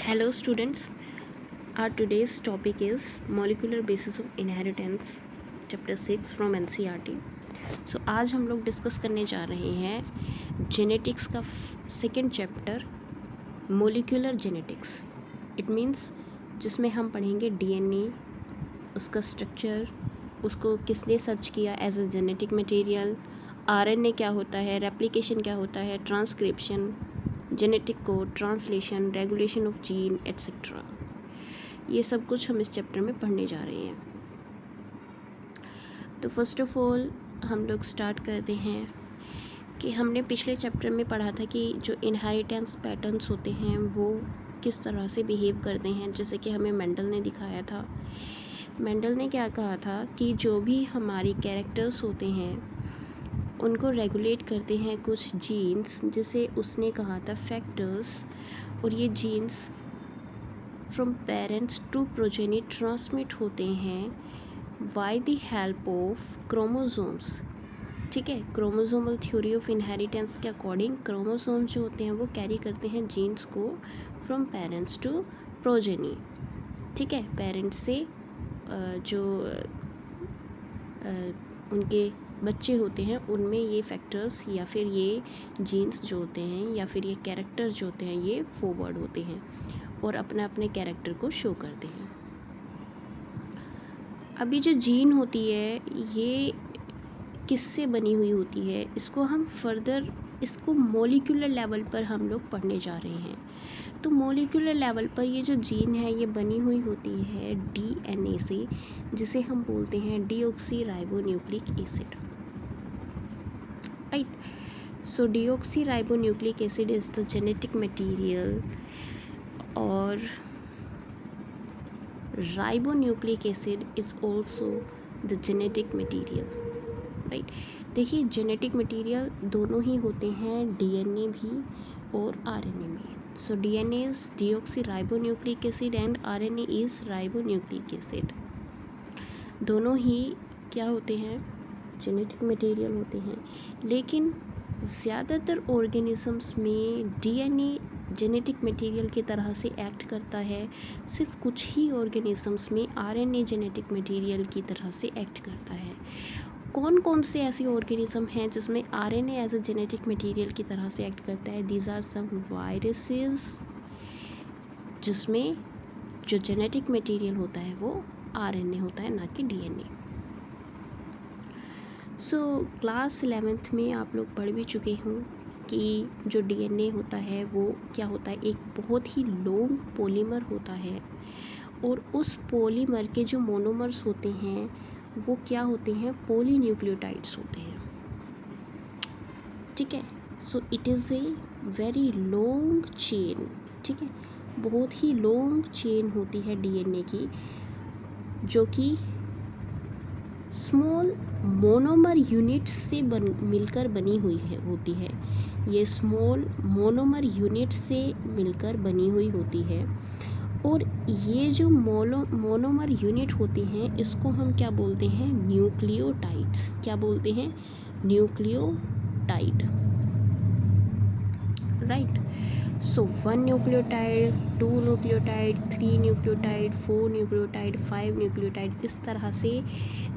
Hello students, our today's topic is molecular basis of inheritance chapter 6 from NCERT। So आज हम लोग discuss करने जा रहे हैं जेनेटिक्स का second chapter molecular genetics. It means जिसमें हम पढ़ेंगे डीएनए, उसका स्ट्रक्चर, उसको किसने सर्च किया as a genetic material, RNA क्या होता है, रेप्लिकेशन क्या होता है, transcription, genetic code, translation, regulation of gene etcetera. ये सब कुछ हम इस चैप्टर में पढ़ने जा रहे हैं। तो फर्स्ट ऑफ ऑल हम लोग स्टार्ट करते हैं कि हमने पिछले चैप्टर में पढ़ा था कि जो इनहेरिटेंस पैटर्न्स होते हैं वो किस तरह से बिहेव करते हैं। जैसे कि हमें मेंडल ने दिखाया था, मेंडल ने क्या कहा था कि जो भी हमारी कैरेक्टर्स होते हैं उनको रेगुलेट करते हैं कुछ जीन्स, जिसे उसने कहा था फैक्टर्स, और ये genes from parents to progeny transmit होते हैं by the help of chromosomes. ठीक है, क्रोमोसोमल थ्योरी ऑफ इनहेरिटेंस के अकॉर्डिंग क्रोमोसोम्स जो होते हैं वो कैरी करते हैं जीन्स को फ्रॉम पेरेंट्स टू प्रोजेनी। ठीक है, पेरेंट्स से जो उनके बच्चे होते हैं उनमें ये फैक्टर्स या फिर ये जीन्स जो होते हैं या फिर ये कैरेक्टर जो होते हैं ये फॉरवर्ड होते हैं और अपने अपने कैरेक्टर को शो करते हैं। अभी जो जीन होती है ये किससे बनी हुई होती है, इसको हम फर्दर इसको मॉलिक्यूलर लेवल पर हम लोग पढ़ने जा रहे हैं। तो मॉलिक्यूलर लेवल पर ये जो जीन है ये बनी हुई होती है डीएनए से, जिसे हम बोलते हैं deoxyribonucleic acid. Right, so deoxyribonucleic acid is the genetic material और ribonucleic acid is also the genetic material. Right, देखिए जेनेटिक मटेरियल दोनों ही होते हैं, डीएनए भी और आरएनए भी। So DNA is deoxyribonucleic acid and RNA is ribonucleic acid. दोनों ही क्या होते हैं, जेनेटिक मटेरियल होते हैं। लेकिन ज़्यादातर ऑर्गेनिजम्स में डीएनए जेनेटिक मटेरियल की तरह से एक्ट करता है, सिर्फ कुछ ही ऑर्गेनिजम्स में आरएनए जेनेटिक मटेरियल की तरह से एक्ट करता है। कौन कौन से ऐसे ऑर्गेनिज्म हैं जिसमें RNA as a genetic material की तरह से एक्ट करता है? दीज आर सम वायरसेस, जिसमें जो जेनेटिक मटेरियल होता है वो आरएनए होता है, ना कि डीएनए। सो क्लास 11th में आप लोग पढ़ भी चुके हों कि जो डीएनए होता है वो क्या होता है, एक बहुत ही लॉन्ग पॉलीमर होता है और उस पॉलीमर के जो मोनोमर्स होते हैं वो क्या होते हैं, पॉलीन्यूक्लियोटाइड्स होते हैं। ठीक है, so it is a very long chain. ठीक है, बहुत ही लॉन्ग चेन होती है डीएनए की, जो कि स्मॉल मोनोमर यूनिट्स से मिलकर बनी हुई होती है। ये स्मॉल मोनोमर यूनिट्स से मिलकर बनी हुई होती है और ये जो मोनोमर यूनिट होती हैं इसको हम क्या बोलते हैं, न्यूक्लियोटाइड्स। क्या बोलते हैं, न्यूक्लियोटाइड। राइट, सो 1 nucleotide, 2 nucleotide, 3 nucleotide, 4 nucleotide, 5 nucleotide. इस तरह से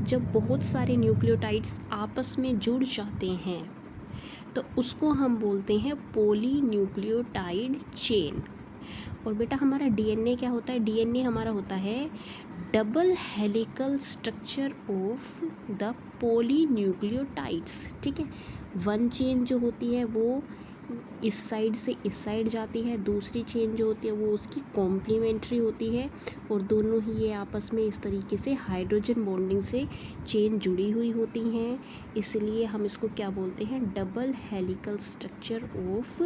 जब बहुत सारे न्यूक्लियोटाइड्स आपस में जुड़ जाते हैं तो उसको हम बोलते हैं पॉलीन्यूक्लियोटाइड चेन। और बेटा हमारा डीएनए क्या होता है, डीएनए हमारा होता है double helical structure of the polynucleotides. ठीक है, वन चेन जो होती है वो इस साइड से इस साइड जाती है, दूसरी चेन जो होती है वो उसकी कॉम्प्लीमेंट्री होती है और दोनों ही ये आपस में इस तरीके से हाइड्रोजन बॉन्डिंग से चेन जुड़ी हुई होती हैं। इसलिए हम इसको क्या बोलते हैं, double helical structure of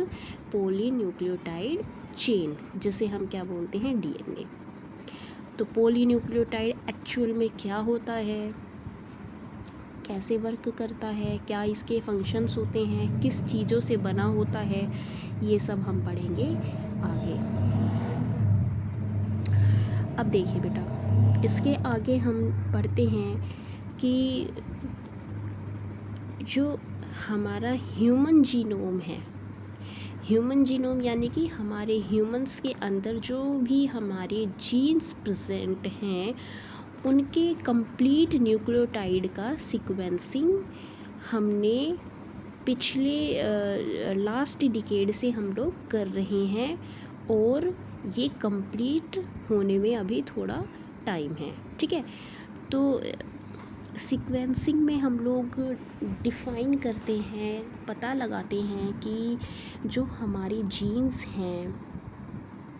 polynucleotide chain, जिसे हम क्या बोलते हैं, डीएनए। तो पॉलीन्यूक्लियोटाइड एक्चुअल में क्या होता है, कैसे वर्क करता है, क्या इसके फंक्शंस होते हैं, किस चीज़ों से बना होता है, ये सब हम पढ़ेंगे आगे। अब देखिए बेटा, इसके आगे हम पढ़ते हैं कि जो हमारा ह्यूमन जीनोम है, ह्यूमन जीनोम यानी कि हमारे ह्यूमंस के अंदर जो भी हमारे जीन्स प्रेजेंट हैं उनके कंप्लीट न्यूक्लियोटाइड का सीक्वेंसिंग हमने पिछले लास्ट डिकेड से हम लोग कर रहे हैं और ये कंप्लीट होने में अभी थोड़ा टाइम है। ठीक है, तो सीक्वेंसिंग में हम लोग डिफ़ाइन करते हैं, पता लगाते हैं कि जो हमारी जीन्स हैं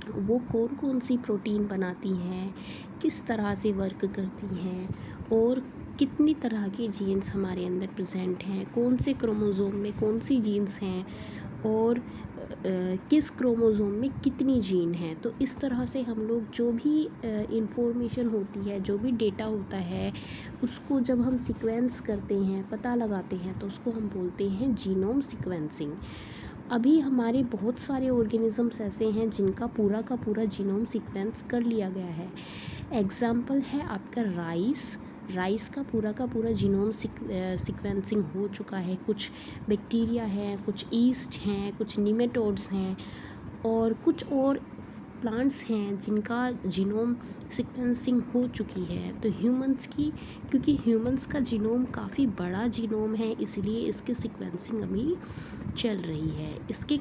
वो कौन कौन सी प्रोटीन बनाती हैं, किस तरह से वर्क करती हैं और कितनी तरह की जीन्स हमारे अंदर प्रेजेंट हैं, कौन से क्रोमोज़ोम में कौन सी जीन्स हैं और किस क्रोमोज़ोम में कितनी जीन है। तो इस तरह से हम लोग जो भी इंफॉर्मेशन होती है, जो भी डेटा होता है, उसको जब हम सीक्वेंस करते हैं, पता लगाते हैं, तो उसको हम बोलते हैं जीनोम सीक्वेंसिंग। अभी हमारे बहुत सारे ऑर्गेनिजम्स ऐसे हैं जिनका पूरा का पूरा जीनोम सीक्वेंस कर लिया गया है। एग्जाम्पल है आपका राइस का पूरा जीनोम सीक्वेंसिंग हो चुका है। कुछ बैक्टीरिया हैं, कुछ ईस्ट हैं, कुछ निमेटोड्स हैं और कुछ और प्लांट्स हैं जिनका जीनोम सीक्वेंसिंग हो चुकी है। तो ह्यूमंस की, क्योंकि ह्यूमंस का जीनोम काफ़ी बड़ा जीनोम है, इसलिए इसकी सीक्वेंसिंग अभी चल रही है। इसके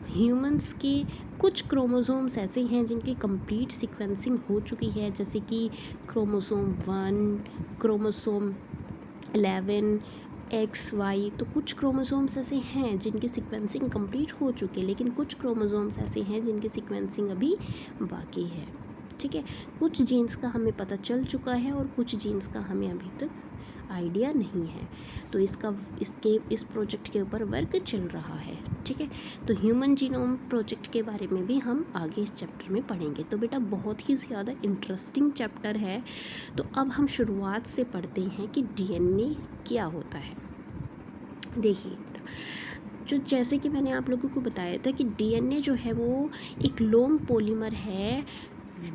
ह्यूमंस के कुछ क्रोमोसोम्स ऐसे हैं जिनकी कंप्लीट सीक्वेंसिंग हो चुकी है, जैसे कि क्रोमोसोम 1, क्रोमोसोम 11, XY। तो कुछ क्रोमोसोम्स ऐसे हैं जिनकी सीक्वेंसिंग कंप्लीट हो चुकी है, लेकिन कुछ क्रोमोसोम्स ऐसे हैं जिनकी सीक्वेंसिंग अभी बाकी है। ठीक है, कुछ जीन्स का हमें पता चल चुका है और कुछ जीन्स का हमें अभी तक आइडिया नहीं है। तो इस प्रोजेक्ट के ऊपर वर्क चल रहा है। ठीक है, तो ह्यूमन जीनोम प्रोजेक्ट के बारे में भी हम आगे इस चैप्टर में पढ़ेंगे। तो बेटा बहुत ही ज़्यादा इंटरेस्टिंग चैप्टर है। तो अब हम शुरुआत से पढ़ते हैं कि डीएनए क्या होता है। देखिए, जो जैसे कि मैंने आप लोगों को बताया था कि डीएनए जो है वो एक लॉन्ग पॉलीमर है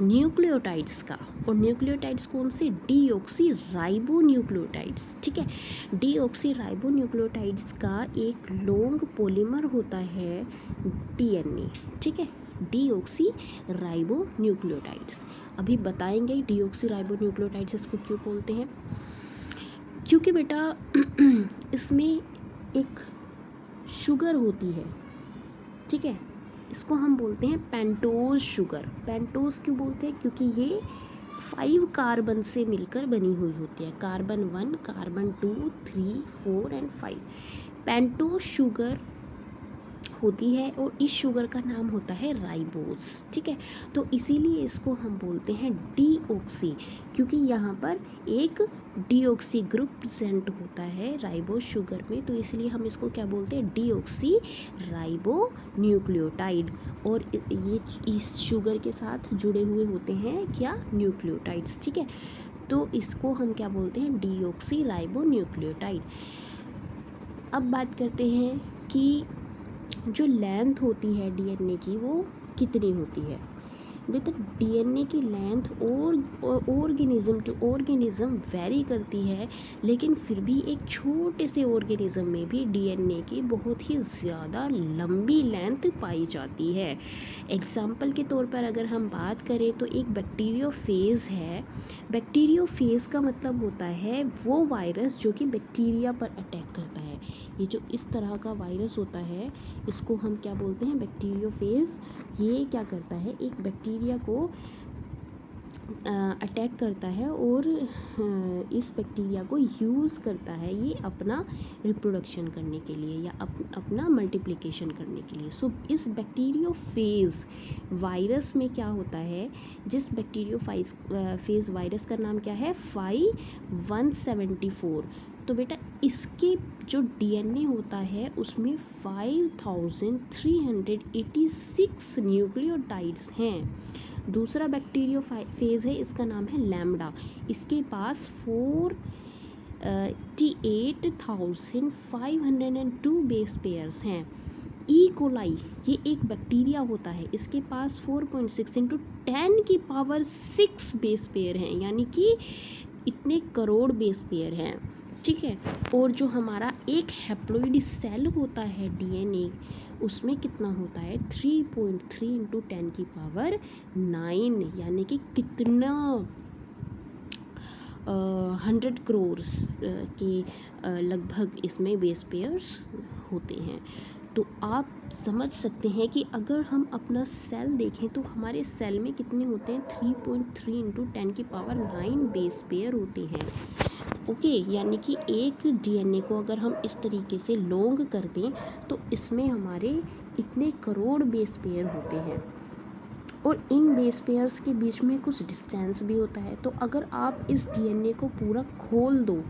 न्यूक्लियोटाइड्स का। और न्यूक्लियोटाइड्स कौन से? Deoxy ribo nucleotides. ठीक है, डीऑक्सी राइबो न्यूक्लियोटाइड्स का एक लॉन्ग पॉलीमर होता है डीएनए। ठीक है, डीऑक्सी राइबो न्यूक्लियोटाइड्स। अभी बताएंगे डीऑक्सी राइबो न्यूक्लियोटाइड्स इसको क्यों बोलते हैं। क्योंकि बेटा इसमें एक शुगर होती है। ठीक है, इसको हम बोलते हैं पेंटोज शुगर। पेंटोज क्यों बोलते हैं? क्योंकि ये 5 कार्बन से मिलकर बनी हुई होती है। Carbon 1, carbon 2, 3, 4 and 5 pentose sugar होती है और इस शुगर का नाम होता है राइबोज। ठीक है, तो इसीलिए इसको हम बोलते हैं डीऑक्सी, क्योंकि यहाँ पर एक डीऑक्सी ग्रुप प्रेजेंट होता है राइबोज शुगर में। तो इसलिए हम इसको क्या बोलते हैं? Deoxy ribo nucleotide. और ये इस शुगर के साथ जुड़े हुए होते हैं क्या? न्यूक्लियोटाइड्स। ठीक है, तो इसको हम क्या बोलते हैं? Deoxy ribo nucleotide. अब बात करते हैं कि जो लेंथ होती है डीएनए की वो कितनी होती है। बेटा डीएनए की लेंथ और ऑर्गेनिज्म टू ऑर्गेनिज्म वेरी करती है, लेकिन फिर भी एक छोटे से ऑर्गेनिज्म में भी डीएनए की बहुत ही ज़्यादा लंबी लेंथ पाई जाती है। एग्जाम्पल के तौर पर अगर हम बात करें तो एक बैक्टीरियोफेज है। बैक्टीरियोफेज का मतलब होता है वो वायरस जो कि बैक्टीरिया पर अटैक करता है। ये जो इस तरह का वायरस होता है इसको हम क्या बोलते हैं? बैक्टीरियोफेज। ये क्या करता है? एक बैक्टीरिया को अटैक करता है और इस बैक्टीरिया को यूज़ करता है ये अपना रिप्रोडक्शन करने के लिए या अपना मल्टीप्लिकेशन करने के लिए। सो इस बैक्टीरियोफेज वायरस में क्या होता है? जिस बैक्टीरियोफेज वायरस का नाम क्या है? 5174। तो बेटा इसके जो डीएनए होता है उसमें 5386 न्यूक्लियोटाइड्स हैं। दूसरा बैक्टीरियोफेज है, इसका नाम है लैम्डा। इसके पास 48,502 बेस पेयर्स हैं। ई कोलाई ये एक बैक्टीरिया होता है, इसके पास 4.6 × 10⁻⁶ बेस पेयर हैं, यानी कि इतने करोड़ बेस पेयर हैं। ठीक है। और जो हमारा एक हैप्लॉइड सेल होता है डीएनए, उसमें कितना होता है 3.3 इंटू 10⁻⁹, यानी कि कितना 100 करोड़ के लगभग इसमें बेस पेयर्स होते हैं। तो आप समझ सकते हैं कि अगर हम अपना सेल देखें तो हमारे सेल में कितने होते हैं 3.3 इंटू 10⁻⁹ बेस पेयर होते हैं। ओके, यानी कि एक डीएनए को अगर हम इस तरीके से लॉन्ग कर दें तो इसमें हमारे इतने करोड़ बेस पेयर होते हैं। और इन बेस पेयर्स के बीच में कुछ डिस्टेंस भी होता है। तो अगर आप इस डीएनए को पूरा खोल दो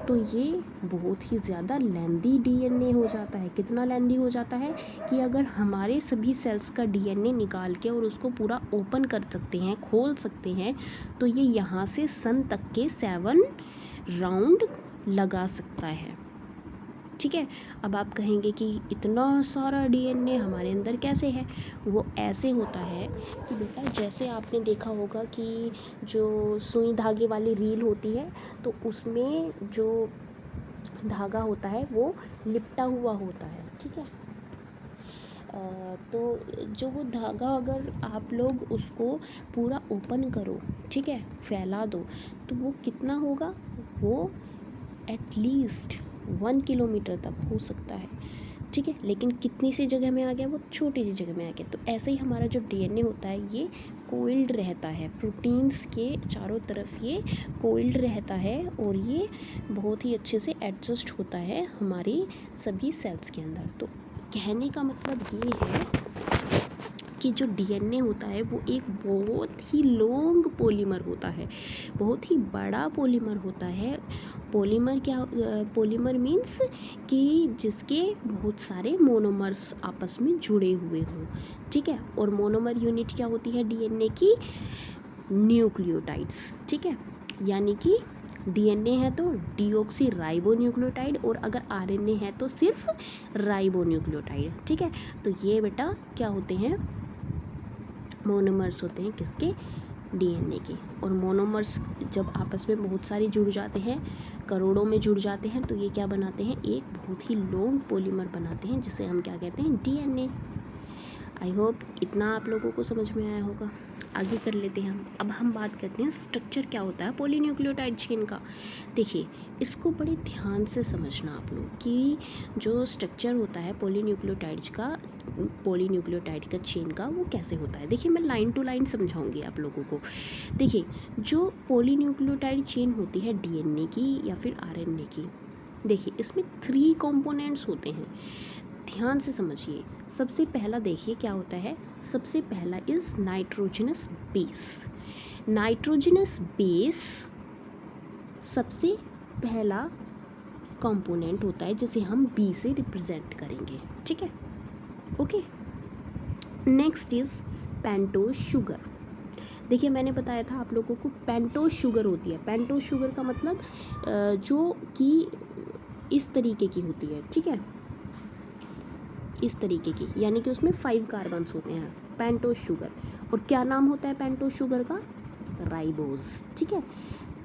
तो ये बहुत ही ज़्यादा लेंदी डीएनए हो जाता है। कितना लेंदी हो जाता है कि अगर हमारे सभी सेल्स का डीएनए निकाल के और उसको पूरा ओपन कर सकते हैं, खोल सकते हैं, तो ये यहाँ से सन तक के 7 राउंड लगा सकता है। ठीक है। अब आप कहेंगे कि इतना सारा डीएनए हमारे अंदर कैसे है? वो ऐसे होता है कि बेटा, जैसे आपने देखा होगा कि जो सुई धागे वाली रील होती है, तो उसमें जो धागा होता है वो लिपटा हुआ होता है। ठीक है। तो जो वो धागा अगर आप लोग उसको पूरा ओपन करो, ठीक है, फैला दो, तो वो कितना होगा? वो एटलीस्ट 1 किलोमीटर तक हो सकता है। ठीक है। लेकिन कितनी सी जगह में आ गया? वो छोटी सी जगह में आ गया। तो ऐसे ही हमारा जो डीएनए होता है ये कोइल्ड रहता है, प्रोटीन्स के चारों तरफ ये कोइल्ड रहता है और ये बहुत ही अच्छे से एडजस्ट होता है हमारी सभी सेल्स के अंदर। तो कहने का मतलब ये है कि जो डीएनए होता है वो एक बहुत ही लॉन्ग पॉलीमर होता है, बहुत ही बड़ा पॉलीमर होता है। पॉलीमर क्या? पॉलीमर मीन्स कि जिसके बहुत सारे मोनोमर्स आपस में जुड़े हुए हों। ठीक है। और मोनोमर यूनिट क्या होती है डीएनए की? न्यूक्लियोटाइड्स। ठीक है। यानी कि डीएनए है तो डीऑक्सी राइबो न्यूक्लियोटाइड, और अगर आरएनए है तो सिर्फ राइबो न्यूक्लियोटाइड। ठीक है। तो ये बेटा क्या होते हैं? मोनोमर्स होते हैं किसके? डीएनए के। और मोनोमर्स जब आपस में बहुत सारे जुड़ जाते हैं, करोड़ों में जुड़ जाते हैं, तो ये क्या बनाते हैं? एक बहुत ही लॉन्ग पॉलीमर बनाते हैं, जिसे हम क्या कहते हैं? डीएनए। आई होप इतना आप लोगों को समझ में आया होगा। आगे कर लेते हैं हम। अब हम बात करते हैं स्ट्रक्चर क्या होता है पॉलीन्यूक्लियोटाइड चेन का। देखिए, इसको बड़े ध्यान से समझना आप लोग कि जो स्ट्रक्चर होता है पॉलीन्यूक्लियोटाइड का चेन का, वो कैसे होता है। देखिए, मैं लाइन टू लाइन समझाऊंगी आप लोगों को। देखिए, जो पॉलीन्यूक्लियोटाइड चेन होती है डीएनए की या फिर आरएनए की, देखिए इसमें 3 कंपोनेंट्स होते हैं। ध्यान से समझिए। सबसे पहला देखिए क्या होता है। सबसे पहला is nitrogenous base. Nitrogenous base सबसे पहला कंपोनेंट होता है, जिसे हम बी से रिप्रेजेंट करेंगे। ठीक है। Okay. Next is pentose sugar. देखिए, मैंने बताया था आप लोगों को पेंटोज शुगर होती है। पेंटोज शुगर का मतलब जो कि इस तरीके की होती है। ठीक है, इस तरीके की, यानी कि उसमें 5 कार्बन्स होते हैं, पेंटोज शुगर। और क्या नाम होता है पेंटोज शुगर का? राइबोज। ठीक है।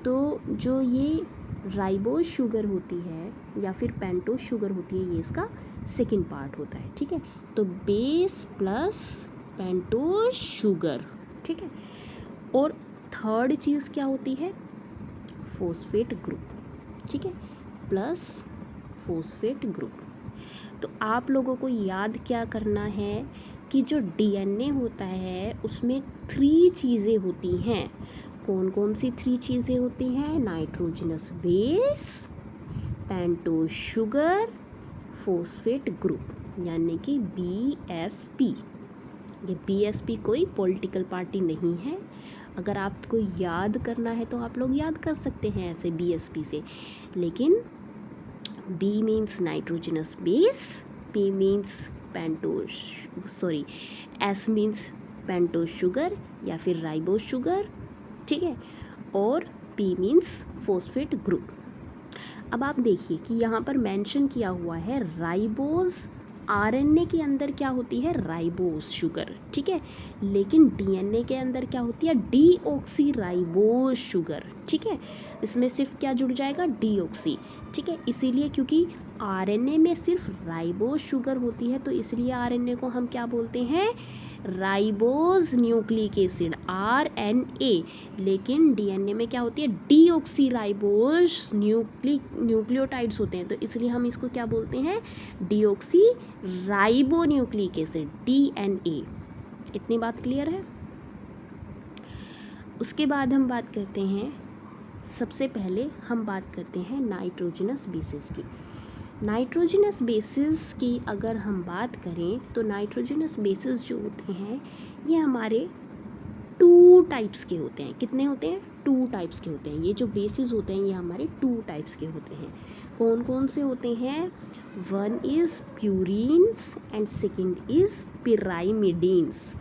तो जो ये राइबोज शुगर होती है या फिर पेंटोज शुगर होती है, ये इसका सेकंड पार्ट होता है। ठीक है। तो बेस प्लस पेंटोज शुगर। ठीक है। और थर्ड चीज़ क्या होती है? Phosphate group. ठीक है, प्लस फॉस्फेट ग्रुप। तो आप लोगों को याद क्या करना है कि जो डीएनए होता है उसमें 3 चीज़ें होती हैं। कौन कौन सी 3 चीज़ें होती हैं? Nitrogenous base, pentose sugar, phosphate group, यानी कि बीएसपी। ये बीएसपी कोई पॉलिटिकल पार्टी नहीं है। अगर आपको याद करना है तो आप लोग याद कर सकते हैं ऐसे बीएसपी से, लेकिन B means nitrogenous base, P means S means pentose sugar या फिर राइबोज शुगर। ठीक है। और P means phosphate group। अब आप देखिए कि यहाँ पर मेंशन किया हुआ है राइबोज आरएनए के अंदर क्या होती है, राइबोज शुगर, ठीक है, लेकिन डीएनए के अंदर क्या होती है, डीऑक्सी राइबोज शुगर, ठीक है, इसमें सिर्फ क्या जुड़ जाएगा, डीऑक्सी, ठीक है, इसीलिए क्योंकि आरएनए में सिर्फ राइबोज शुगर होती है तो इसलिए आरएनए को हम क्या बोलते हैं, राइबोज न्यूक्लिक एसिड, आरएनए, लेकिन डीएनए में क्या होती है, डीऑक्सी राइबोज न्यूक्लियोटाइड्स होते हैं तो इसलिए हम इसको क्या बोलते हैं, deoxy ribo nucleic acid, DNA. इतनी बात क्लियर है। उसके बाद हम बात करते हैं, सबसे पहले हम बात करते हैं नाइट्रोजनस बेसिस की। नाइट्रोजनस बेसिस की अगर हम बात करें तो नाइट्रोजनस बेसिस जो होते हैं ये हमारे 2 टाइप्स के होते हैं। कितने होते हैं, 2 टाइप्स के होते हैं। ये जो बेसिस होते हैं ये हमारे 2 टाइप्स के होते हैं। कौन कौन से होते हैं, one is purines and second is pyrimidines.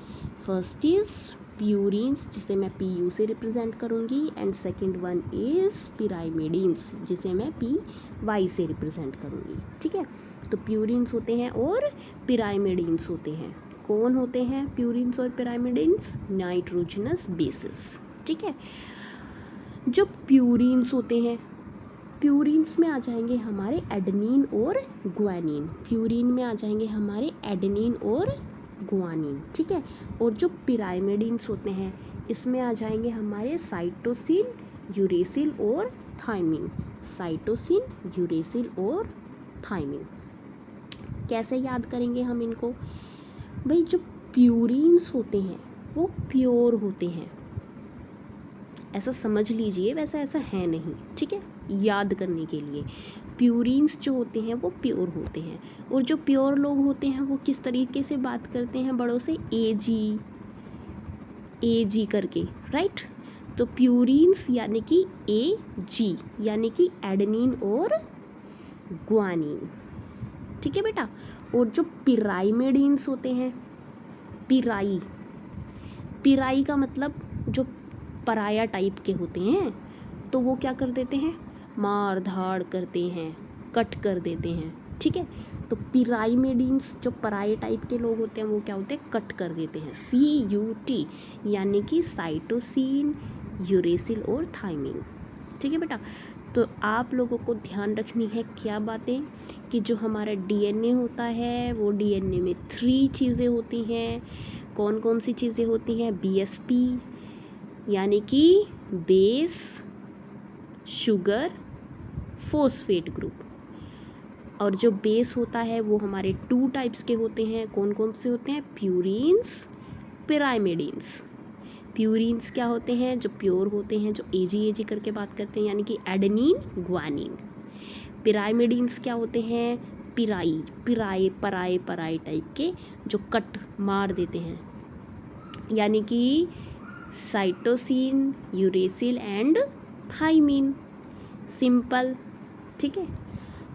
First is purines जिसे मैं PU से रिप्रेजेंट करूँगी and second one is pyrimidines जिसे मैं PY से रिप्रेजेंट करूँगी, ठीक है। तो प्यूरीन्स होते हैं और पिरामिडीन्स होते हैं। कौन होते हैं प्यूरीन्स और पिरामिडीन्स, नाइट्रोजनस बेसिस, ठीक है। जो प्यूरीन्स होते हैं, प्यूरीन्स में आ जाएंगे हमारे एडेनिन और ग्वानिन, प्यूरीन में आ जाएंगे हमारे एडेनिन और ग्वानिन, ठीक है। और जो पिरामिडीन्स होते हैं इसमें आ जाएंगे हमारे साइटोसिन, यूरेसिल और थायमिन, साइटोसिन, यूरेसिल और थायमिन। कैसे याद करेंगे हम इनको, भाई जो प्यूरीन्स होते हैं वो प्योर होते हैं, ऐसा समझ लीजिए, वैसा ऐसा है नहीं, ठीक है, याद करने के लिए। प्यूरीन्स जो होते हैं वो प्योर होते हैं और जो प्योर लोग होते हैं वो किस तरीके से बात करते हैं बड़ों से, AG करके, राइट। तो प्यूरीन्स यानी कि AG यानी कि एडेनिन और ग्वानिन, ठीक है बेटा। और जो पिरामिडीन्स होते हैं, पिराई का मतलब जो पराया टाइप के होते हैं तो वो क्या कर देते हैं, मार धाड़ करते हैं, कट कर देते हैं, ठीक है। तो पिरामिडीन्स जो पराये टाइप के लोग होते हैं वो क्या होते हैं, कट कर देते हैं, CUT यानी कि साइटोसिन, यूरेसिल और थायमिन, ठीक है बेटा। तो आप लोगों को ध्यान रखनी है क्या बातें, कि जो हमारा DNA होता है वो DNA में 3 चीज़ें होती हैं। कौन कौन सी चीज़ें होती हैं, BSP यानी कि बेस, शुगर, फॉस्फेट ग्रुप। और जो बेस होता है वो हमारे 2 टाइप्स के होते हैं। कौन कौन से होते हैं, प्यूरीन्स, पिरामिडीन्स। प्यूरीन्स क्या होते हैं, जो प्योर होते हैं, जो AG करके बात करते हैं यानी कि एडेनिन, ग्वानिन। पिरामिडीन्स क्या होते हैं, पराए टाइप के जो कट मार देते हैं यानी कि cytosine, uracil and thymine, simple, ठीक है।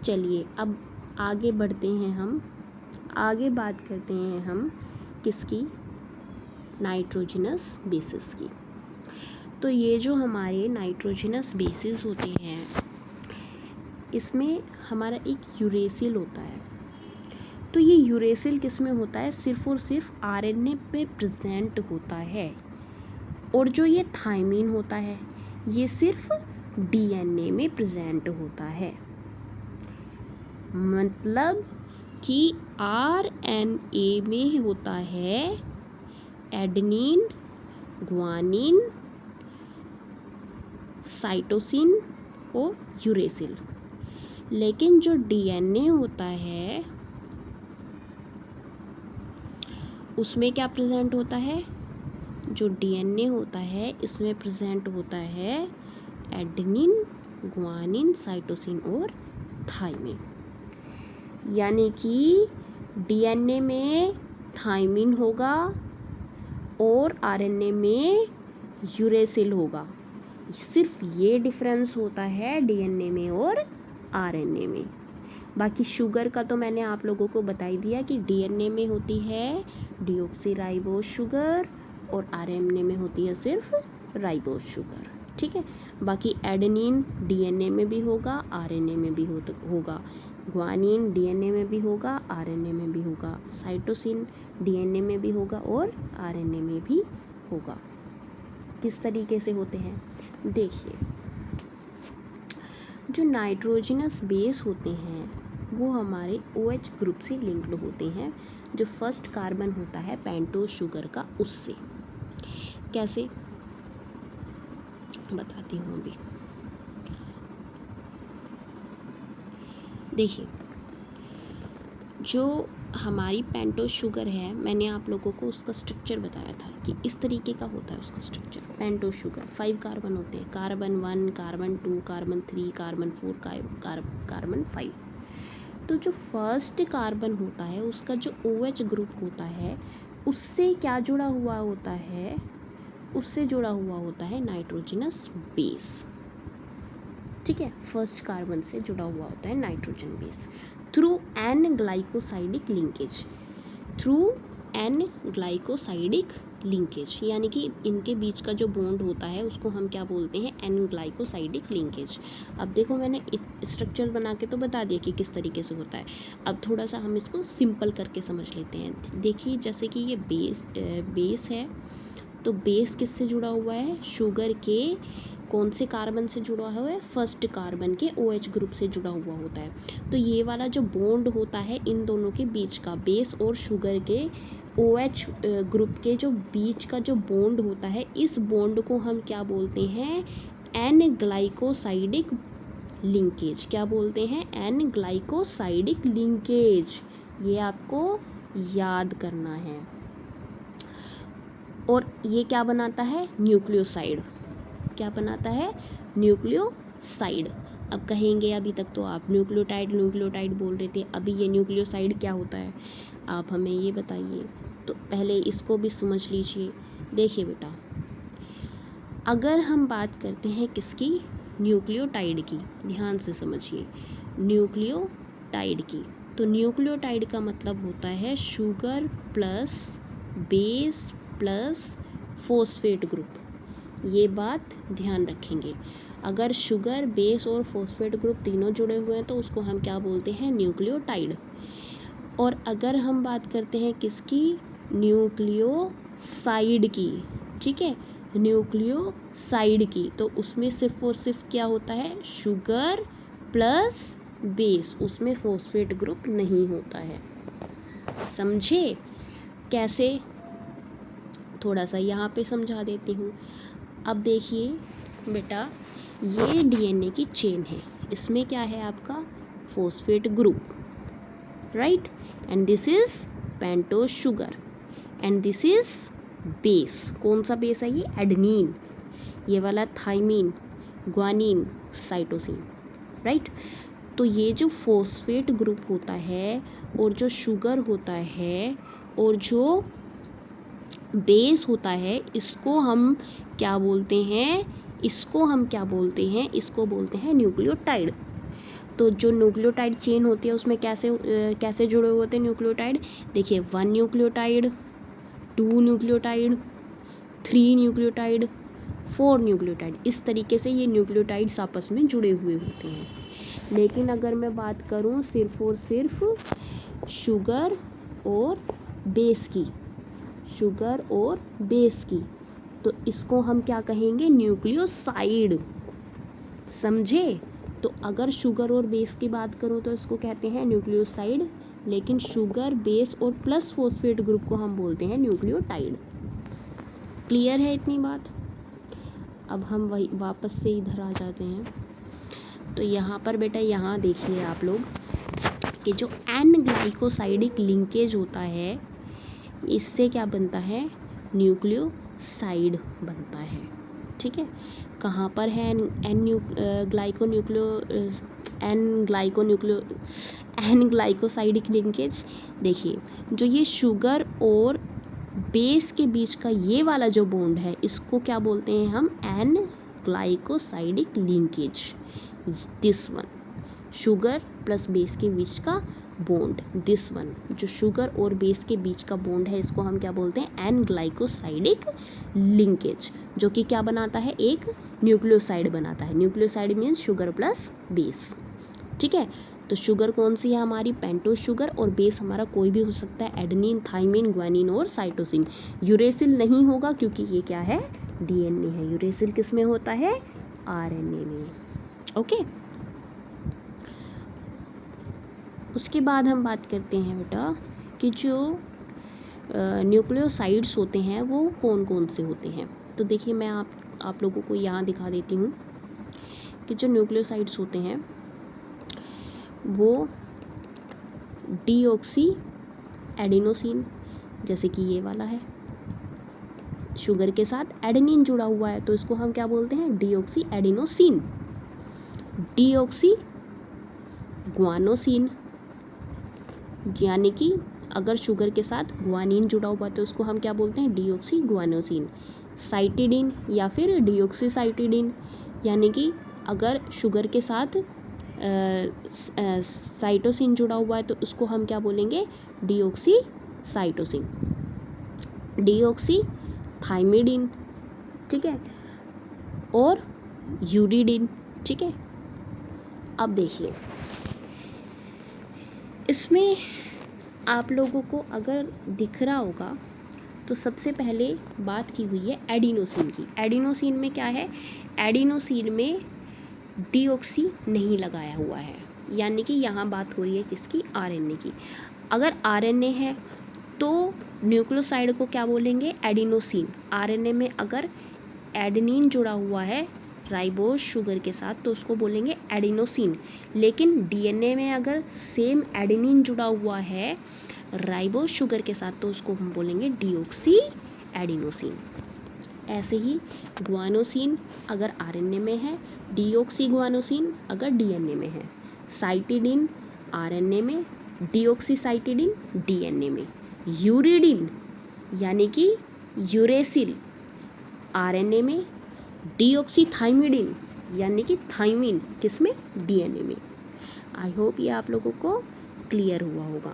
चलिए अब आगे बढ़ते हैं, हम आगे बात करते हैं हम किसकी, नाइट्रोजनस बेसिस की। तो ये जो हमारे नाइट्रोजनस बेसिस होते हैं इसमें हमारा एक यूरेसिल होता है। तो ये यूरेसिल किस में होता है, सिर्फ और सिर्फ RNA पे प्रेजेंट होता है। और जो ये थायमिन होता है ये सिर्फ DNA में प्रेजेंट होता है। मतलब कि RNA में होता है एडेनिन, ग्वानिन, साइटोसिन और यूरेसिल, लेकिन जो DNA होता है उसमें क्या प्रेजेंट होता है, जो DNA होता है इसमें प्रेजेंट होता है एडेनिन, ग्वानिन, साइटोसिन और थायमिन। यानी कि DNA में थायमिन होगा और RNA में यूरेसिल होगा। सिर्फ ये डिफरेंस होता है DNA में और RNA में। बाकी शुगर का तो मैंने आप लोगों को बता ही दिया कि DNA में होती है डीऑक्सी राइबोज शुगर और RNA में होती है सिर्फ राइबोज शुगर, ठीक है। बाकी एडेनिन डीएनए में भी होगा, आरएनए में भी होगा, ग्वानिन डीएनए में भी होगा, आरएनए में भी होगा, साइटोसिन डीएनए में भी होगा और आरएनए में भी होगा। किस तरीके से होते हैं देखिए, जो नाइट्रोजनस बेस होते हैं वो हमारे OH ग्रुप से लिंक्ड होते हैं, जो फर्स्ट कार्बन होता है पेंटोज शुगर का उससे। कैसे बताती हूँ अभी। देखिए, जो हमारी पेंटोज शुगर है, मैंने आप लोगों को उसका स्ट्रक्चर बताया था कि इस तरीके का होता है उसका स्ट्रक्चर। पेंटोज शुगर 5 कार्बन होते हैं, carbon 1, carbon 2, carbon 3, carbon 4, carbon 5। तो जो फर्स्ट कार्बन होता है उसका जो OH ग्रुप होता है उससे क्या जुड़ा हुआ होता है, उससे जुड़ा हुआ होता है नाइट्रोजनस बेस। ठीक है, फर्स्ट कार्बन से जुड़ा हुआ होता है nitrogen base through an glycosidic linkage, through an glycosidic linkage, यानी कि इनके बीच का जो बॉन्ड होता है उसको हम क्या बोलते हैं, एन ग्लाइकोसाइडिक लिंकेज। अब देखो मैंने स्ट्रक्चर बना के तो बता दिया कि किस तरीके से होता है, अब थोड़ा सा हम इसको सिंपल करके समझ लेते हैं। देखिए जैसे कि ये बेस है, तो बेस किससे जुड़ा हुआ है, शुगर के कौन से कार्बन से जुड़ा हुआ है, फर्स्ट कार्बन के OH ग्रुप से जुड़ा हुआ होता है। तो ये वाला जो बॉन्ड होता है इन दोनों के बीच का, बेस और शुगर के OH ग्रुप के जो बीच का जो बॉन्ड होता है, इस बॉन्ड को हम क्या बोलते हैं, एन ग्लाइकोसाइडिक लिंकेज। क्या बोलते हैं, एन ग्लाइकोसाइडिक लिंकेज। ये आपको याद करना है। और ये क्या बनाता है, न्यूक्लियोसाइड। क्या बनाता है, न्यूक्लियोसाइड। अब कहेंगे अभी तक तो आप न्यूक्लियोटाइड बोल रहे थे, अभी ये न्यूक्लियोसाइड क्या होता है आप हमें ये बताइए। तो पहले इसको भी समझ लीजिए। देखिए बेटा, अगर हम बात करते हैं किसकी, न्यूक्लियोटाइड की, ध्यान से समझिए, न्यूक्लियोटाइड की, तो न्यूक्लियोटाइड का मतलब होता है sugar plus base plus phosphate group. ये बात ध्यान रखेंगे। अगर शुगर, बेस और फॉस्फेट ग्रुप तीनों जुड़े हुए हैं तो उसको हम क्या बोलते हैं, न्यूक्लियोटाइड। और अगर हम बात करते हैं किसकी, न्यूक्लियोसाइड की, ठीक है, न्यूक्लियोसाइड की, तो उसमें सिर्फ और सिर्फ क्या होता है, शुगर प्लस बेस, उसमें फॉस्फेट ग्रुप नहीं होता है। समझे कैसे, थोड़ा सा यहाँ पे समझा देती हूँ। अब देखिए बेटा, ये डीएनए की चेन है, इसमें क्या है आपका phosphate group, right, and this is pentose sugar and this is base. कौन सा बेस है ये, एडेनिन, ये वाला थाइमिन, ग्वानिन, साइटोसिन, राइट। तो ये जो फॉस्फेट ग्रुप होता है और जो शुगर होता है और जो बेस होता है, इसको हम क्या बोलते हैं, इसको हम क्या बोलते हैं, इसको बोलते हैं न्यूक्लियोटाइड। तो जो न्यूक्लियोटाइड चेन होती है उसमें कैसे जुड़े हुए होते हैं न्यूक्लियोटाइड, देखिए 1 न्यूक्लियोटाइड, 2 न्यूक्लियोटाइड, 3 न्यूक्लियोटाइड, 4 न्यूक्लियोटाइड, इस तरीके से ये न्यूक्लियोटाइड्स आपस में जुड़े हुए होते हैं। लेकिन अगर मैं बात करूँ सिर्फ और सिर्फ शुगर और बेस की, शुगर और बेस की, तो इसको हम क्या कहेंगे, न्यूक्लियोसाइड। समझे। तो अगर शुगर और बेस की बात करूँ तो इसको कहते हैं न्यूक्लियोसाइड, लेकिन शुगर, बेस और प्लस फॉस्फेट ग्रुप को हम बोलते हैं न्यूक्लियोटाइड। क्लियर है इतनी बात। अब हम वही वापस से इधर आ जाते हैं। तो यहाँ पर बेटा, यहाँ देखिए आप लोग कि जो एन ग्लाइकोसाइडिक लिंकेज होता है, इससे क्या बनता है, न्यूक्लियोसाइड बनता है। ठीक है, कहाँ पर है एन ग्लाइकोसाइडिक लिंकेज, देखिए जो ये शुगर और बेस के बीच का ये वाला जो बॉन्ड है, इसको क्या बोलते हैं हम, N glycosidic linkage. This one, sugar plus base के बीच का बॉन्ड, दिस वन, जो शुगर और बेस के बीच का बॉन्ड है, इसको हम क्या बोलते हैं, एन ग्लाइकोसाइडिक लिंकेज, जो कि क्या बनाता है, एक न्यूक्लियोसाइड बनाता है। Nucleoside means sugar plus base, ठीक है। तो शुगर कौन सी है हमारी, पेंटोज शुगर, और बेस हमारा कोई भी हो सकता है, एडेनिन, थाइमिन, ग्वानिन और साइटोसिन। यूरेसिल नहीं होगा क्योंकि ये क्या है, डीएनए है। यूरेसिल किस में होता है, आरएनए में, ओके। उसके बाद हम बात करते हैं बेटा कि जो न्यूक्लियोसाइड्स होते हैं वो कौन कौन से होते हैं। तो देखिए मैं आप लोगों को यहाँ दिखा देती हूँ कि जो न्यूक्लियोसाइड्स होते हैं वो डीऑक्सी एडिनोसिन, जैसे कि ये वाला है, शुगर के साथ एडेनिन जुड़ा हुआ है तो इसको हम क्या बोलते हैं, डीऑक्सी एडिनोसिन। डीऑक्सी ग्वानोसिन, यानी कि अगर शुगर के साथ ग्वानिन जुड़ा हुआ है तो उसको हम क्या बोलते हैं, डीऑक्सी ग्वानोसिन। साइटिडिन या फिर डीऑक्सी साइटिडिन, यानी कि अगर शुगर के साथ साइटोसिन जुड़ा हुआ है तो उसको हम क्या बोलेंगे, डीऑक्सी साइटोसिन। डीऑक्सी थाइमिडिन, ठीक है, और यूरिडिन, ठीक है। अब देखिए इसमें आप लोगों को अगर दिख रहा होगा तो सबसे पहले बात की हुई है एडिनोसिन की। एडिनोसिन में क्या है, एडिनोसिन में डीऑक्सी नहीं लगाया हुआ है, यानी कि यहाँ बात हो रही है किसकी, आरएनए की। अगर आरएनए है तो न्यूक्लियोसाइड को क्या बोलेंगे, एडिनोसिन। आरएनए में अगर एडेनिन जुड़ा हुआ है राइबोज शुगर के साथ तो उसको बोलेंगे एडिनोसिन। लेकिन डीएनए में अगर सेम एडेनिन जुड़ा हुआ है राइबोज शुगर के साथ तो उसको हम बोलेंगे डीऑक्सी एडिनोसिन। ऐसे ही ग्वानोसिन अगर आरएनए में है, डीऑक्सी ग्वानोसिन अगर डीएनए में है। साइटिडिन आरएनए में, डीऑक्सी साइटिडिन डीएनए में। यूरिडिन यानी कि यूरेसिल आरएनए में, डीऑक्सी थाइमिडिन यानी कि थाइमिन किसमें, डीएनए में। आई होप ये आप लोगों को क्लियर हुआ होगा।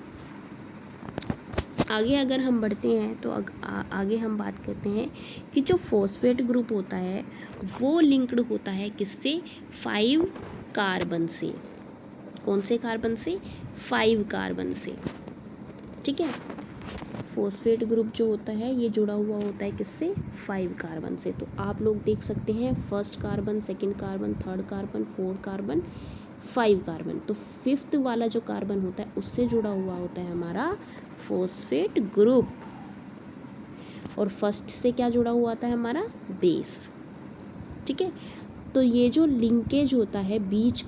आगे अगर हम बढ़ते हैं तो आगे हम बात करते हैं कि जो फॉस्फेट ग्रुप होता है वो लिंक्ड होता है किससे, 5 कार्बन से। कौन से कार्बन से, 5 कार्बन से, ठीक है। फॉस्फेट ग्रुप जो होता है ये जुड़ा हुआ होता है किससे, 5 कार्बन से। तो आप लोग देख सकते हैं first carbon, second carbon, third carbon, fourth carbon, 5 carbon. तो 5th वाला जो कार्बन होता है उससे जुड़ा हुआ होता है हमारा फॉस्फेट ग्रुप। और फर्स्ट से क्या जुड़ा हुआ आता है हमारा, बेस, ठीक है। तो ये जो लिंकेज होता है बीच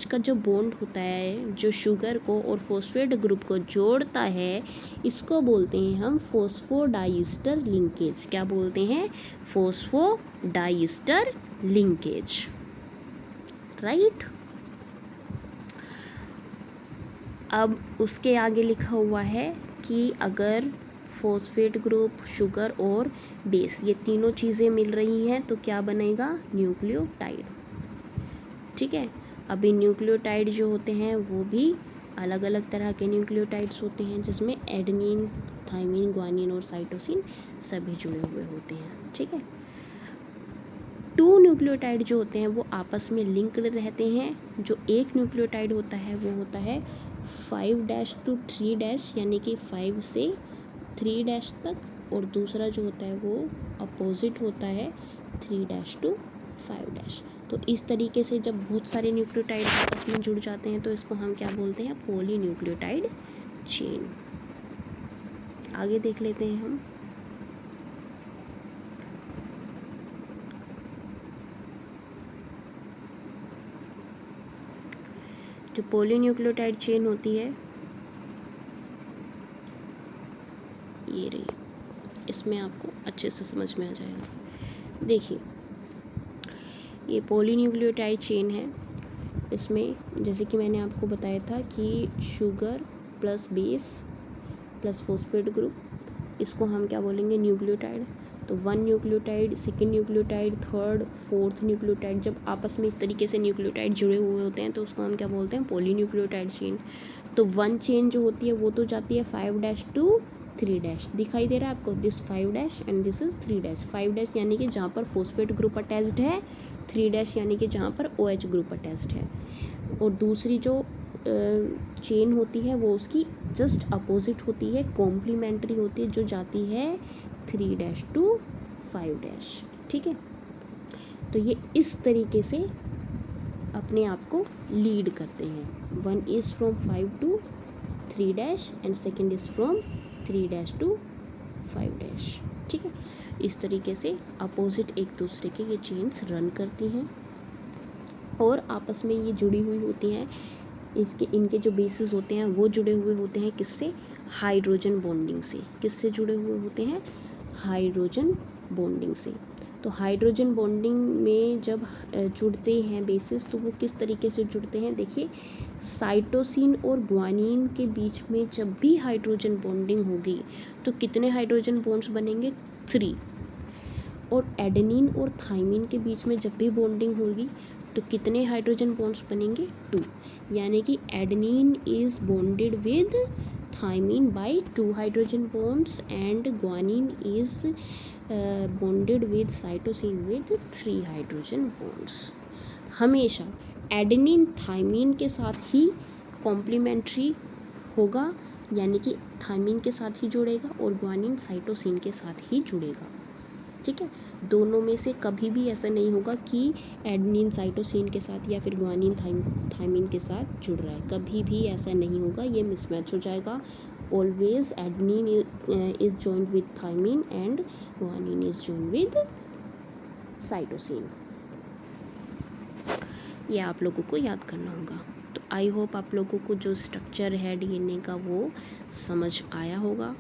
का जो बॉन्ड होता है जो शुगर को और फॉस्फेट ग्रुप को जोड़ता है, इसको बोलते हैं हम फॉस्फोडाइस्टर लिंकेज। क्या बोलते हैं, फॉस्फोडाइस्टर लिंकेज, राइट। अब उसके आगे लिखा हुआ है कि अगर फॉस्फेट ग्रुप, शुगर और बेस ये तीनों चीज़ें मिल रही हैं तो क्या बनेगा, न्यूक्लियोटाइड, ठीक है। अभी न्यूक्लियोटाइड जो होते हैं वो भी अलग अलग तरह के न्यूक्लियोटाइड्स होते हैं जिसमें एडेनिन, थाइमिन, ग्वानिन और साइटोसिन सभी जुड़े हुए होते हैं, ठीक है। 2 न्यूक्लियोटाइड जो होते हैं वो आपस में लिंक्ड रहते हैं। जो एक न्यूक्लियोटाइड होता है वो होता है 5' to 3' यानी कि 5 से 3' तक, और दूसरा जो होता है वो अपोजिट होता है 3' to 5'। तो इस तरीके से जब बहुत सारे न्यूक्लियोटाइड आपस में जुड़ जाते हैं तो इसको हम क्या बोलते हैं, पॉलीन्यूक्लियोटाइड चेन। आगे देख लेते हैं हम। जो पॉलीन्यूक्लियोटाइड चेन होती है ये रही, इसमें आपको अच्छे से समझ में आ जाएगा। देखिए ये पॉलीन्यूक्लियोटाइड चेन है। इसमें जैसे कि मैंने आपको बताया था कि sugar plus base plus phosphate group, इसको हम क्या बोलेंगे, न्यूक्लियोटाइड। तो 1 nucleotide, second nucleotide, third, fourth nucleotide जब आपस में इस तरीके से न्यूक्लियोटाइड जुड़े हुए होते हैं तो उसको हम क्या बोलते हैं, पॉलीन्यूक्लियोटाइड चेन। तो 1 चेन जो होती है वो तो जाती है 5' to 3 डैश दिखाई दे रहा है आपको, this 5 dash and this is 3 dash. 5 dash यानी कि जहाँ पर फॉस्फेट ग्रुप अटैच्ड है, 3 डैश यानी कि जहाँ पर OH ग्रुप अटैच्ड है। और दूसरी जो चेन होती है वो उसकी जस्ट अपोजिट होती है, कॉम्प्लीमेंट्री होती है, जो जाती है 3 डैश टू 5 डैश। ठीक है, तो ये इस तरीके से अपने आप को लीड करते हैं। One is from 5 to 3 dash and second is from 3 dash to 5 dash. ठीक है, इस तरीके से अपोजिट एक दूसरे के ये चेन्स रन करती हैं और आपस में ये जुड़ी हुई होती हैं। इनके जो बेसिस होते हैं वो जुड़े हुए होते हैं किससे, हाइड्रोजन बॉन्डिंग से। किससे जुड़े हुए होते हैं, हाइड्रोजन बॉन्डिंग से। तो हाइड्रोजन बॉन्डिंग में जब जुड़ते हैं बेसिस तो वो किस तरीके से जुड़ते हैं, देखिए साइटोसिन और ग्वानिन के बीच में जब भी हाइड्रोजन बॉन्डिंग होगी तो कितने हाइड्रोजन बॉन्ड्स बनेंगे, 3। और एडेनिन और थाइमिन के बीच में जब भी बॉन्डिंग होगी तो कितने हाइड्रोजन बॉन्ड्स बनेंगे, 2। यानी कि adenine is bonded with thymine by 2 hydrogen bonds and guanine is bonded with cytosine with 3 hydrogen bonds. हमेशा एडेनिन थाइमिन के साथ ही कॉम्प्लीमेंट्री होगा, यानी कि थाइमिन के साथ ही जुड़ेगा और ग्वानिन साइटोसिन के साथ ही जुड़ेगा। ठीक है, दोनों में से कभी भी ऐसा नहीं होगा कि एडेनिन साइटोसिन के साथ या फिर ग्वानिन थाइमिन के साथ जुड़ रहा है, कभी भी ऐसा नहीं होगा, ये मिसमैच हो जाएगा। Always adenine is joined with thymine and guanine is joined with cytosine. ये आप लोगों को याद करना होगा। तो आई होप आप लोगों को जो स्ट्रक्चर है DNA का वो समझ आया होगा।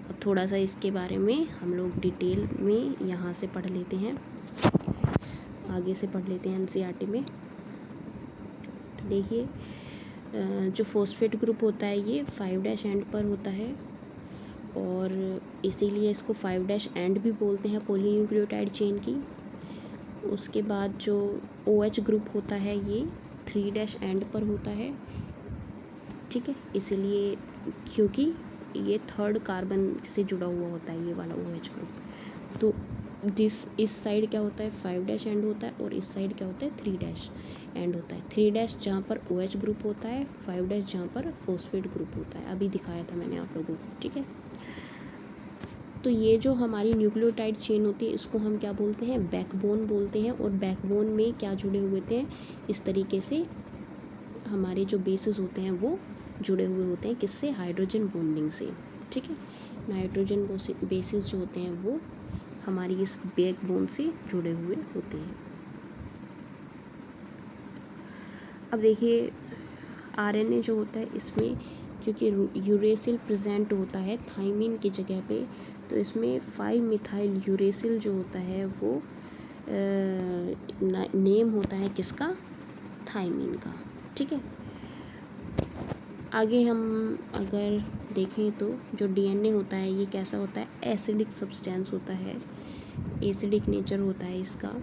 अब थोड़ा सा इसके बारे में हम लोग डिटेल में यहाँ से पढ़ लेते हैं, आगे से पढ़ लेते हैं NCERT में। तो देखिए जो फॉस्फेट ग्रुप होता है ये 5 डैश एंड पर होता है और इसीलिए इसको 5 डैश एंड भी बोलते हैं पॉलीन्यूक्लियोटाइड चेन की। उसके बाद जो OH ग्रुप होता है ये 3 डैश एंड पर होता है। ठीक है, इसलिए क्योंकि ये 3rd कार्बन से जुड़ा हुआ होता है ये वाला OH ग्रुप। तो इस साइड क्या होता है, 5 डैश एंड होता है और इस साइड क्या होता है, 3 डैश एंड होता है। 3 डैश जहाँ पर OH ग्रुप होता है, 5 डैश जहाँ पर फॉस्फेट ग्रुप होता है। अभी दिखाया था मैंने आप लोगों को। ठीक है, तो ये जो हमारी न्यूक्लियोटाइड चेन होती है इसको हम क्या बोलते हैं, बैकबोन बोलते हैं। और बैकबोन में क्या जुड़े हुए थे, इस तरीके से हमारे जो बेसिस होते हैं वो जुड़े हुए होते हैं किससे, हाइड्रोजन बॉन्डिंग से। ठीक है, नाइट्रोजन बेसिस जो होते हैं वो हमारी इस बैकबोन से जुड़े हुए होते हैं। अब देखिए RNA जो होता है इसमें क्योंकि यूरेसिल प्रेजेंट होता है थाइमिन की जगह पे, तो इसमें 5 मिथाइल यूरेसिल जो होता है वो नेम होता है किसका, थाइमिन का। ठीक है, आगे हम अगर देखें तो जो DNA होता है ये कैसा होता है, एसिडिक सब्सटेंस होता है, एसिडिक नेचर होता है इसका।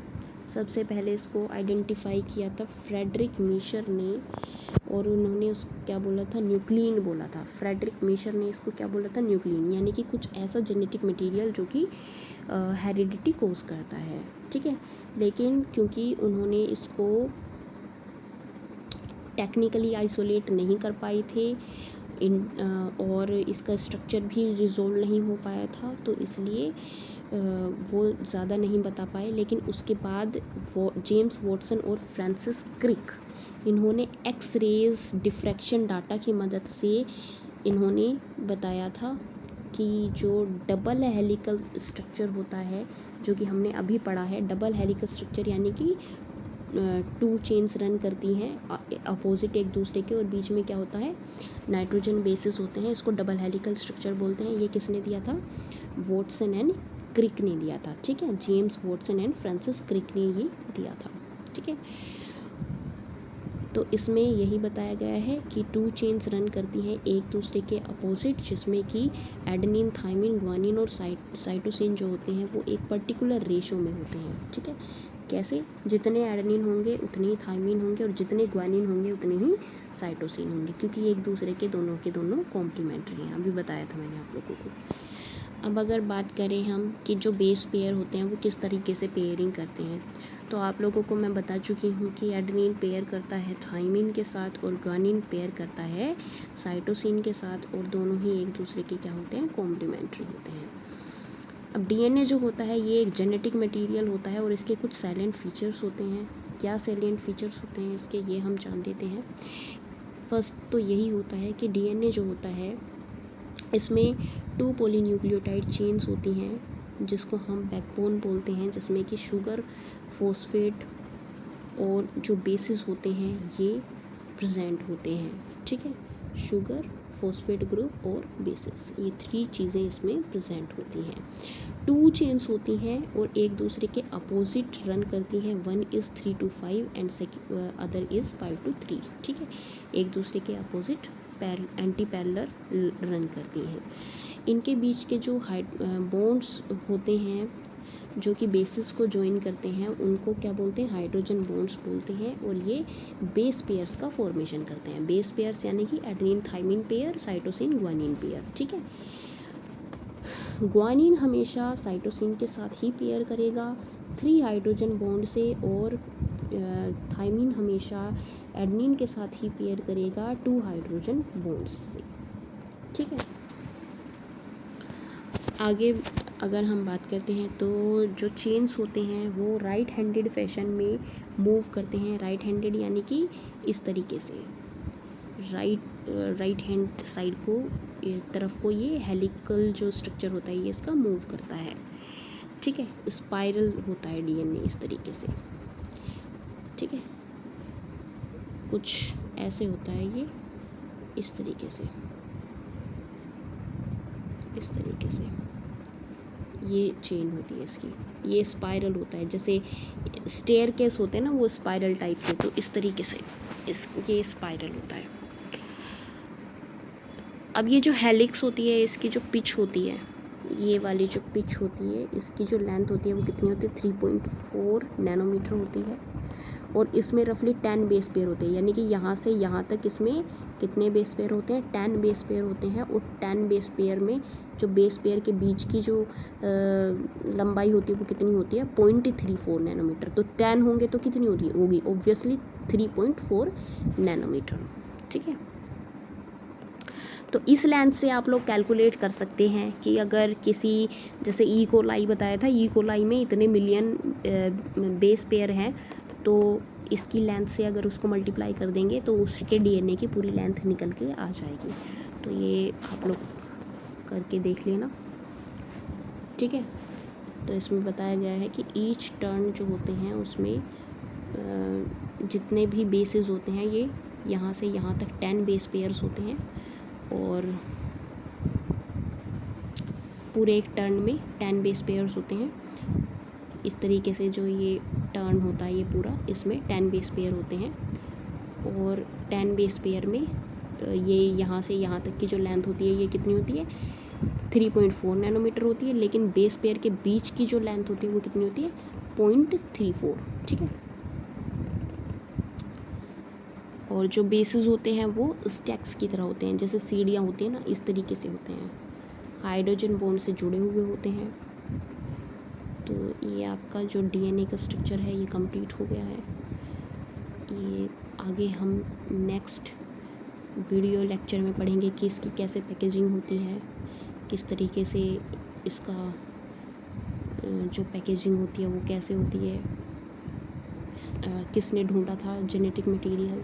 सबसे पहले इसको आइडेंटिफाई किया था फ्रेडरिक मीशर ने और उन्होंने उसको क्या बोला था, न्यूक्लिन बोला था। फ्रेडरिक मीशर ने इसको क्या बोला था, न्यूक्लिन, यानी कि कुछ ऐसा जेनेटिक मटेरियल जो कि हेरिडिटी कोज करता है। ठीक है, लेकिन क्योंकि उन्होंने इसको टेक्निकली आइसोलेट नहीं कर पाए थे और इसका स्ट्रक्चर भी रिजोल्व नहीं हो पाया था, तो इसलिए वो ज़्यादा नहीं बता पाए। लेकिन उसके बाद वो जेम्स वॉटसन और फ्रांसिस क्रिक इन्होंने एक्स रेज डिफ्रैक्शन डाटा की मदद से इन्होंने बताया था कि जो डबल हेलिकल स्ट्रक्चर होता है जो कि हमने अभी पढ़ा है, डबल हेलिकल स्ट्रक्चर यानी कि 2 चेन्स रन करती हैं अपोजिट एक दूसरे के और बीच में क्या होता है, नाइट्रोजन बेसिस होते हैं, इसको डबल हेलिकल स्ट्रक्चर बोलते हैं। ये किसने दिया था, वॉटसन एंड क्रिक ने दिया था। ठीक है, James Watson and Francis Crick ने ये दिया था। ठीक है, तो इसमें यही बताया गया है कि 2 चेन्स रन करती हैं एक दूसरे के अपोजिट, जिसमें कि एडेनिन, थाइमिन, ग्वानिन और साइटोसिन जो होते हैं वो एक पर्टिकुलर रेशो में होते हैं। ठीक है, कैसे? जितने एडेनिन होंगे उतने ही थाइमिन होंगे और जितने ग्वानिन होंगे उतने ही साइटोसिन होंगे, क्योंकि एक दूसरे के दोनों कॉम्प्लीमेंट्री हैं। अभी बताया था मैंने आप लोगों को। अब अगर बात करें हम कि जो बेस पेयर होते हैं वो किस तरीके से पेयरिंग करते हैं, तो आप लोगों को मैं बता चुकी हूँ कि एडेनिन पेयर करता है थाइमिन के साथ और ग्वानिन पेयर करता है साइटोसिन के साथ, और दोनों ही एक दूसरे के क्या होते हैं? कॉम्प्लीमेंट्री होते हैं। अब डीएनए जो होता है ये एक जेनेटिक मटेरियल होता है और इसके कुछ साइलेंट फीचर्स होते हैं। क्या साइलेंट फीचर्स होते हैं इसके, ये हम जान लेते हैं। फर्स्ट तो यही होता है कि डीएनए जो होता है इसमें 2 पॉलीन्यूक्लियोटाइड चेन्स होती हैं जिसको हम बैकबोन बोलते हैं, जिसमें कि शुगर, फॉस्फेट और जो बेसिस होते हैं ये प्रेजेंट होते हैं। ठीक है, शुगर, फॉस्फेट ग्रुप और बेसिस, ये 3 चीज़ें इसमें प्रेजेंट होती हैं। 2 चेन्स होती हैं और एक दूसरे के अपोजिट रन करती हैं। 1 is 3 to 5 and other is 5 to 3। ठीक है, एक दूसरे के अपोजिट एंटी पैरेलल रन करती हैं। इनके बीच के जो बॉन्ड्स होते हैं जो कि बेसिस को ज्वाइन करते हैं उनको क्या बोलते हैं? हाइड्रोजन बॉन्ड्स बोलते हैं, और ये बेस पेयर्स का फॉर्मेशन करते हैं। बेस पेयर्स यानी कि adenine thymine pair, cytosine guanine pair. ठीक है, ग्वानिन हमेशा साइटोसिन के साथ ही पेयर करेगा 3 हाइड्रोजन बॉन्ड से, और थाइमिन हमेशा एडेनिन के साथ ही पेयर करेगा 2 हाइड्रोजन बॉन्ड्स से। ठीक है, आगे अगर हम बात करते हैं तो जो चेन्स होते हैं वो राइट हैंडेड फैशन में मूव करते हैं। राइट हैंडेड यानी कि इस तरीके से राइट हैंड साइड को तरफ को ये हेलिकल जो स्ट्रक्चर होता है ये इसका मूव करता है। ठीक है, स्पाइरल होता है डीएनए इस तरीके से। ठीक है, कुछ ऐसे होता है ये इस तरीके से ये चेन होती है इसकी। ये स्पाइरल होता है, जैसे स्टेयर केस होते हैं ना वो स्पाइरल टाइप के, तो इस तरीके से ये स्पाइरल होता है। अब ये जो हेलिक्स होती है इसकी जो पिच होती है, ये वाली जो पिच होती है इसकी जो लेंथ होती है वो कितनी होती है? 3.4 नैनोमीटर होती है, और इसमें रफली 10 बेस पेयर होते हैं, यानी कि यहाँ से यहाँ तक इसमें कितने बेस पेयर होते हैं? 10 बेस पेयर होते हैं। और 10 बेस पेयर में जो बेस पेयर के बीच की जो लंबाई होती है वो कितनी होती है? 0.34 नैनोमीटर। तो 10 होंगे तो कितनी होगी? Obviously 3.4 nanometer. ठीक है, तो इस लेंथ से आप लोग कैलकुलेट कर सकते हैं कि अगर किसी, जैसे ई कोलाई बताया था, ई कोलाई में इतने मिलियन बेस पेयर हैं, तो इसकी लेंथ से अगर उसको मल्टीप्लाई कर देंगे तो उसके डीएनए की पूरी लेंथ निकल के आ जाएगी। तो ये आप लोग करके देख लेना। ठीक है, तो इसमें बताया गया है कि ईच टर्न जो होते हैं उसमें जितने भी बेसिस होते हैं ये यहाँ से यहाँ तक 10 बेस पेयर्स होते हैं, और पूरे एक टर्न में 10 बेस पेयर्स होते हैं। इस तरीके से जो ये टर्न होता है ये पूरा, इसमें 10 बेस पेयर होते हैं, और 10 बेस पेयर में ये यहाँ से यहाँ तक की जो लेंथ होती है ये कितनी होती है? 3.4 नैनोमीटर होती है, लेकिन बेस पेयर के बीच की जो लेंथ होती है वो कितनी होती है? 0.34। ठीक है, और जो बेसिस होते हैं वो स्टैक्स की तरह होते हैं, जैसे सीढ़ियाँ होती हैं ना, इस तरीके से होते हैं, हाइड्रोजन बॉन्ड से जुड़े हुए होते हैं। तो ये आपका जो डीएनए का स्ट्रक्चर है ये कंप्लीट हो गया है। ये आगे हम नेक्स्ट वीडियो लेक्चर में पढ़ेंगे कि इसकी कैसे पैकेजिंग होती है, किस तरीके से इसका जो पैकेजिंग होती है वो कैसे होती है, किसने ढूंढा था जेनेटिक मटेरियल।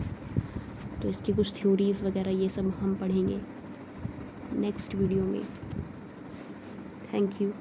तो इसकी कुछ थ्योरीज़ वगैरह ये सब हम पढ़ेंगे नेक्स्ट वीडियो में। Thank you.